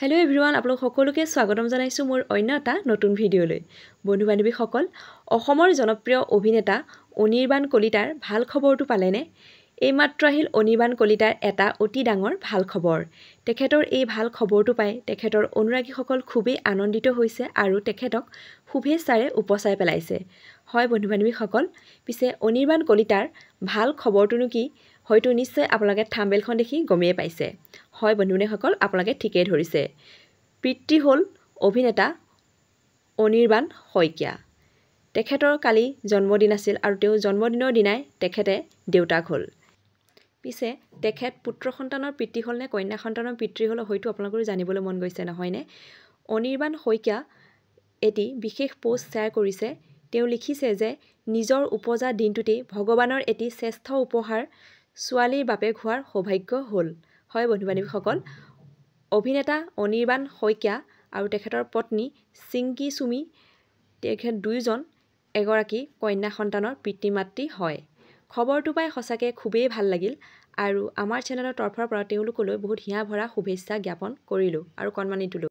hello everyone आपलोक সকলোকে স্বাগতম জানাইছো মোৰ অন্য এটা নতুন ভিডিঅলৈ বন্ধু বান্ধৱীসকল অসমৰ জনপ্ৰিয় অভিনেতা অনিৰ্বাণ কলিতাৰ ভাল খবৰটো পালেনে এইমাত্ৰ আহিল অনিৰ্বাণ কলিতাৰ এটা অতি ডাঙৰ ভাল খবৰ তেখেতৰ এই ভাল খবৰটো পাই তেখেতৰ অনুৰাগীসকল খুবেই আনন্দিত হৈছে আৰু তেখেতক শুভেচ্ছাৰে উপচাই পেলাইছে হয় বন্ধু বান্ধৱীসকল পিছে অনিৰ্বাণ কলিতাৰ ভাল খবৰটোনো কি হয়তো নিশ্চয় আপোনালোকে থাম্বনেলখন দেখি গমেই পাইছে হয় বন্ধুসকল আপোনালোকে ঠিকই ধৰিছে পিতৃ হল অভিনেতা অনিৰ্বাণ শইকীয়া তেখেতৰ কালি জন্মদিন আছিল আৰু তেওঁ জন্মদিনৰ দিনাই তেখেতে দেউতাক হল পিছে তেখেত পুত্ৰ সন্তানৰ পিতৃ হল নে কন্যা সন্তানৰ পিতৃ হল হয়তো আপোনালোকৰ জানিবলৈ মন গৈছে নহয় নে অনিৰ্বাণ শইকীয়া এটি বিশেষ পোষ্ট শ্বেয়াৰ কৰিছে তেওঁ লিখিছে যে নিজৰ উপজা দিনটোতে ভগৱানৰ এটি শ্ৰেষ্ঠ উপহাৰ ছোৱালীৰ বাপেক হোৱাৰ সৌভাগ্য হল হয় বন্ধু বান্ধৱীসকল অভিনেতা অনিৰ্বাণ শইকীয়া আৰু তেখেতৰ পত্নী চিংকি সুমি তেখেত দুইজন এগৰাকী কন্যা সন্তানৰ পিতৃ মাতৃ হয় খবৰটো পাই সঁচাকৈ খুবেই ভাল লাগিল আৰু আমাৰ চেনেলৰ তৰফৰ পৰা তেওঁলোকলৈ বহুত হিয়া ভৰা শুভেচ্ছা জ্ঞাপন কৰিলোঁ আৰু কণমানি তুলো